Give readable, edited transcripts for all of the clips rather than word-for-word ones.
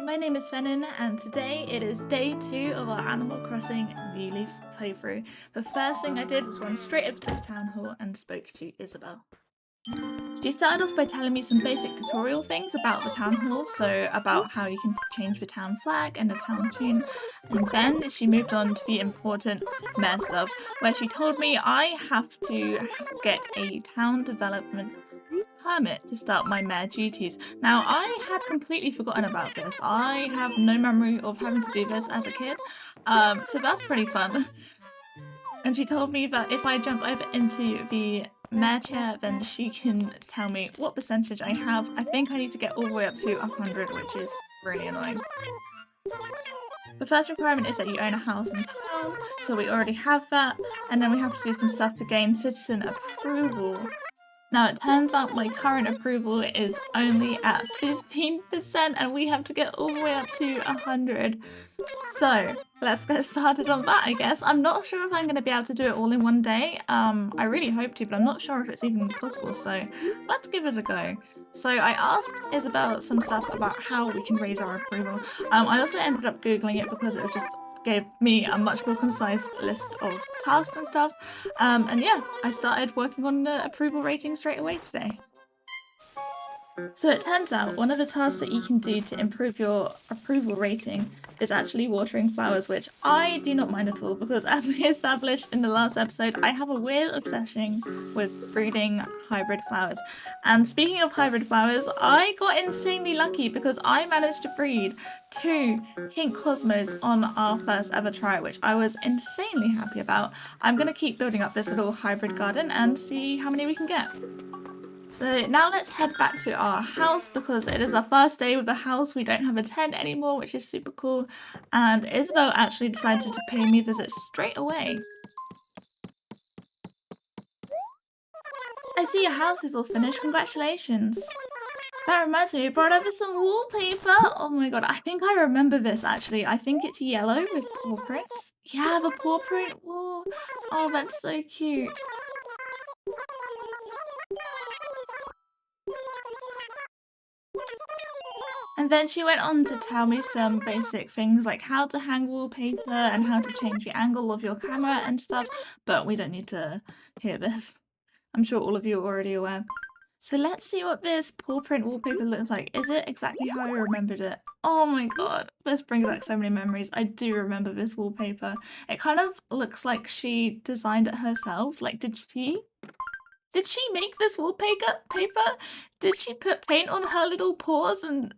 my name is Fennon, and today it is day 2 of our Animal Crossing New Leaf playthrough. The first thing I did was run straight over to the town hall and spoke to Isabel. She started off by telling me some basic tutorial things about the town hall, so about how you can change the town flag and the town tune, and then she moved on to the important mayor stuff, where she told me I have to get a town development permit to start my mayor duties. Now, I had completely forgotten about this. I have no memory of having to do this as a kid, so that's pretty fun. And she told me that if I jump over into the mayor chair, then she can tell me what percentage I have. I think I need to get all the way up to 100, which is really annoying. The first requirement is that you own a house in town, so we already have that, and then we have to do some stuff to gain citizen approval. Now, it turns out my current approval is only at 15%, and we have to get all the way up to 100. So, let's get started on that, I guess. I'm not sure if I'm going to be able to do it all in one day. I really hope to, but I'm not sure if it's even possible, so let's give it a go. So, I asked Isabel some stuff about how we can raise our approval. I also ended up Googling it because it was just gave me a much more concise list of tasks and stuff. And yeah, I started working on the approval rating straight away today. So it turns out one of the tasks that you can do to improve your approval rating is actually watering flowers, which I do not mind at all because, as we established in the last episode, I have a weird obsession with breeding hybrid flowers. And speaking of hybrid flowers, I got insanely lucky because I managed to breed 2 pink cosmos on our first ever try, which I was insanely happy about. I'm going to keep building up this little hybrid garden and see how many we can get. So now let's head back to our house because it is our first day with the house. We don't have a tent anymore, which is super cool. And Isabel actually decided to pay me a visit straight away. I see your house is all finished. Congratulations. That reminds me, we brought over some wallpaper. Oh my god, I think I remember this actually. I think it's yellow with paw prints. Yeah, the paw print wall. Oh, that's so cute. And then she went on to tell me some basic things like how to hang wallpaper and how to change the angle of your camera and stuff, but we don't need to hear this. I'm sure all of you are already aware. So let's see what this paw print wallpaper looks like. Is it exactly how I remembered it? Oh my god, this brings back so many memories. I do remember this wallpaper. It kind of looks like she designed it herself. Like, did she make this wallpaper? Did she put paint on her little paws? And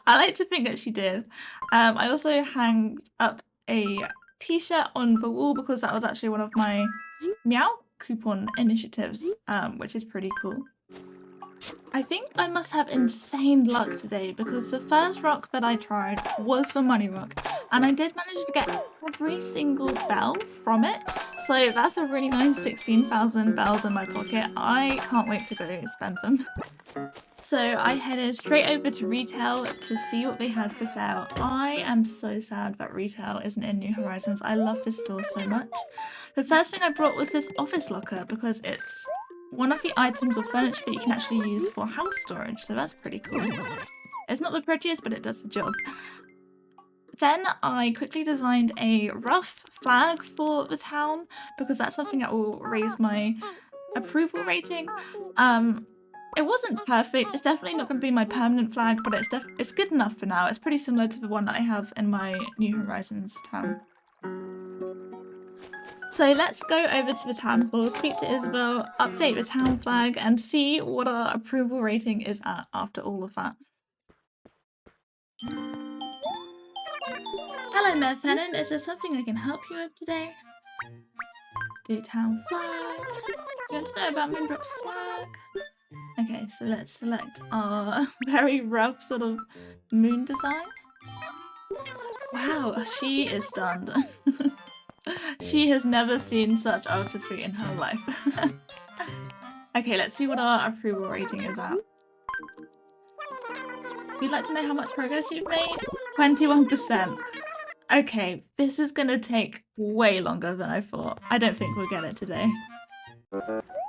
I like to think that she did. I also hanged up a t-shirt on the wall because that was actually one of my Meow coupon initiatives, which is pretty cool. I think I must have insane luck today because the first rock that I tried was the money rock, and I did manage to get every single bell from it, so that's a really nice 16,000 bells in my pocket. I can't wait to go spend them. So I headed straight over to retail to see what they had for sale. I am so sad that retail isn't in New Horizons. I love this store so much. The first thing I brought was this office locker because it's one of the items of furniture that you can actually use for house storage, so that's pretty cool. It's not the prettiest, but it does the job. Then I quickly designed a rough flag for the town because that's something that will raise my approval rating. It wasn't perfect. It's definitely not going to be my permanent flag, but it's good enough for now. It's pretty similar to the one that I have in my New Horizons town. So let's go over to the town hall, speak to Isabel, update the town flag, and see what our approval rating is at after all of that. Hello, Mayor Fennon. Is there something I can help you with today? Do town flag. You want to know about Moondrop's flag? Okay, so let's select our very rough sort of moon design. Wow, she is stunned. She has never seen such artistry in her life. Okay, let's see what our approval rating is at. You'd like to know how much progress you've made? 21%. Okay, this is gonna take way longer than I thought. I don't think we'll get it today.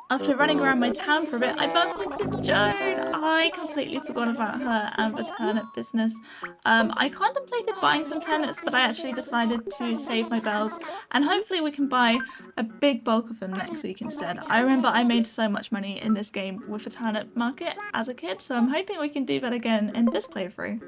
After running around my town for a bit, I bumped into Joan. I completely forgot about her and the turnip business. I contemplated buying some turnips, but I actually decided to save my bells, and hopefully we can buy a big bulk of them next week instead. I remember I made so much money in this game with the turnip market as a kid, so I'm hoping we can do that again in this playthrough.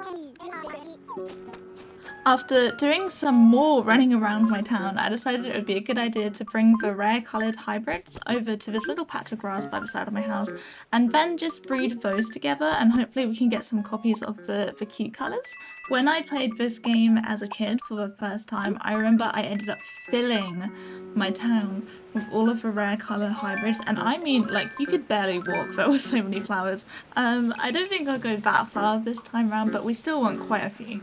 After doing some more running around my town, I decided it would be a good idea to bring the rare coloured hybrids over to this little patch of grass by the side of my house and then just breed those together, and hopefully we can get some copies of the cute colours. When I played this game as a kid for the first time, I remember I ended up filling my town with all of the rare colour hybrids, and I mean, like, you could barely walk, there were so many flowers. I don't think I'll go that far this time around, but we still want quite a few.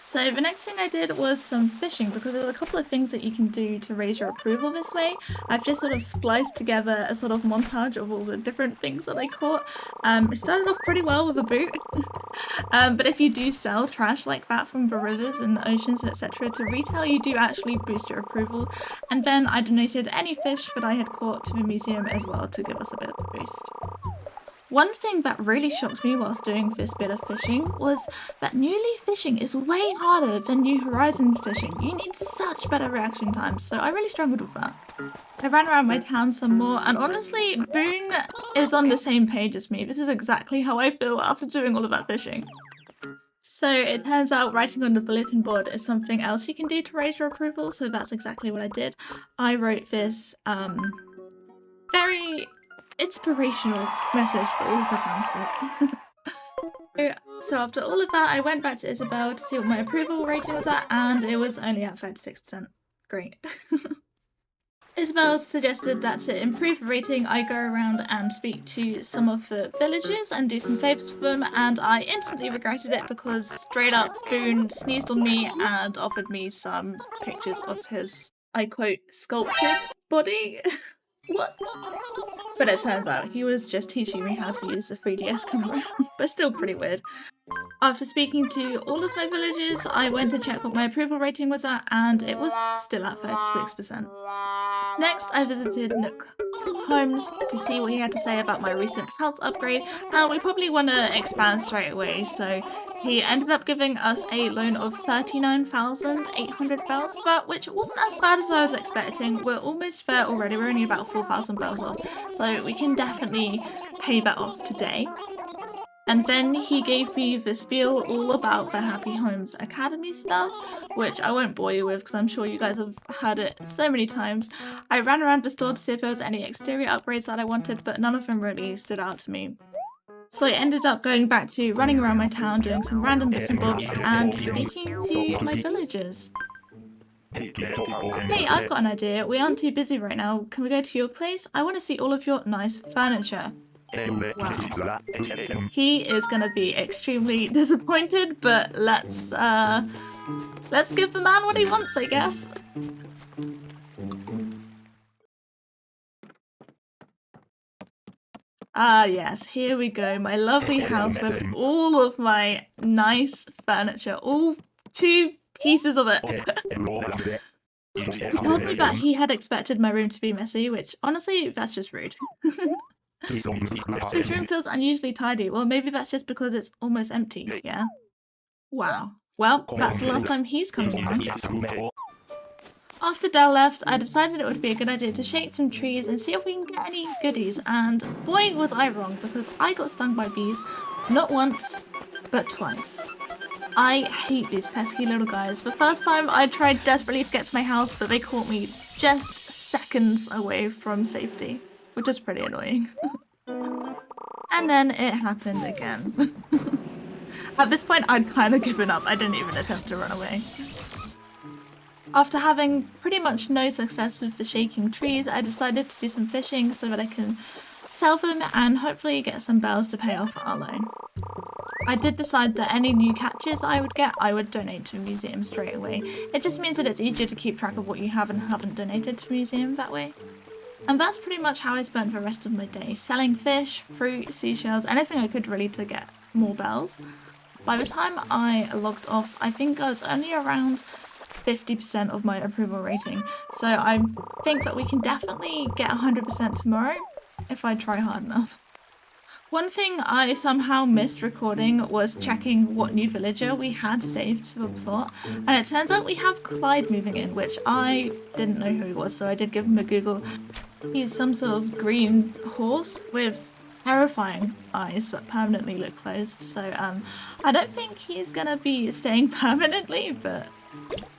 So the next thing I did was some fishing, because there's a couple of things that you can do to raise your approval this way. I've just sort of spliced together a sort of montage of all the different things that I caught. It started off pretty well with a boot, but if you do sell trash like that from the rivers and oceans, etc. to retail, you do actually boost your approval. And then I donated any fish that I had caught to the museum as well to give us a bit of a boost. One thing that really shocked me whilst doing this bit of fishing was that New Leaf fishing is way harder than New Horizon fishing. You need such better reaction times, so I really struggled with that. I ran around my town some more, and honestly, Boone is on the same page as me. This is exactly how I feel after doing all of that fishing. So it turns out writing on the bulletin board is something else you can do to raise your approval, so that's exactly what I did. I wrote this very inspirational message for all of the townsfolk. So after all of that, I went back to Isabel to see what my approval rating was at, and it was only at 36%. Great. Isabel suggested that to improve the rating, I go around and speak to some of the villagers and do some favours for them, and I instantly regretted it because straight up Boone sneezed on me and offered me some pictures of his, I quote, sculpted body. What? But it turns out he was just teaching me how to use the 3DS camera, but still pretty weird. After speaking to all of my villagers, I went to check what my approval rating was at, and it was still at 36%. Next, I visited Nook's homes to see what he had to say about my recent house upgrade, and we probably want to expand straight away, so he ended up giving us a loan of 39,800 bells for that, which wasn't as bad as I was expecting. We're almost there already, we're only about 4,000 bells off, so we can definitely pay that off today. And then he gave me the spiel all about the Happy Homes Academy stuff, which I won't bore you with because I'm sure you guys have heard it so many times. I ran around the store to see if there was any exterior upgrades that I wanted, but none of them really stood out to me. So I ended up going back to running around my town, doing some random bits and bobs, and speaking to my villagers. Hey, I've got an idea. We aren't too busy right now. Can we go to your place? I want to see all of your nice furniture. Wow. He is gonna be extremely disappointed, but let's give the man what he wants, I guess. Ah yes, here we go, my lovely house with all of my nice furniture, all 2 pieces of it. He told me that he had expected my room to be messy, which honestly, that's just rude. This room feels unusually tidy. Well, maybe that's just because it's almost empty, yeah? Wow. Well, that's the last time he's coming around. After Dell left, I decided it would be a good idea to shake some trees and see if we can get any goodies, and boy was I wrong, because I got stung by bees, not once, but twice. I hate these pesky little guys. The first time I tried desperately to get to my house, but they caught me just seconds away from safety, which was pretty annoying. And then it happened again. At this point, I'd kind of given up. I didn't even attempt to run away. After having pretty much no success with the shaking trees, I decided to do some fishing so that I can sell them and hopefully get some bells to pay off our loan. I did decide that any new catches I would get, I would donate to a museum straight away. It just means that it's easier to keep track of what you have and haven't donated to a museum that way. And that's pretty much how I spent the rest of my day, selling fish, fruit, seashells, anything I could really to get more bells. By the time I logged off, I think I was only around 50% of my approval rating, so I think that we can definitely get 100% tomorrow, if I try hard enough. One thing I somehow missed recording was checking what new villager we had saved to a plot, and it turns out we have Clyde moving in, which I didn't know who he was, so I did give him a Google. He's some sort of green horse with terrifying eyes that permanently look closed, so I don't think he's gonna be staying permanently, but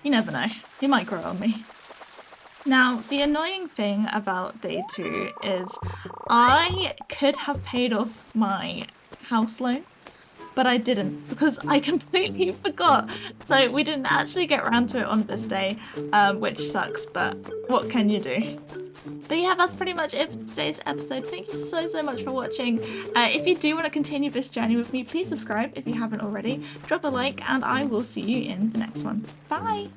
you never know. He might grow on me. Now, the annoying thing about day 2 is I could have paid off my house loan, but I didn't because I completely forgot. So we didn't actually get around to it on this day, which sucks, but what can you do? But yeah, that's pretty much it for today's episode. Thank you so much for watching. If you do want to continue this journey with me, please subscribe if you haven't already. Drop a like, and I will see you in the next one. Bye!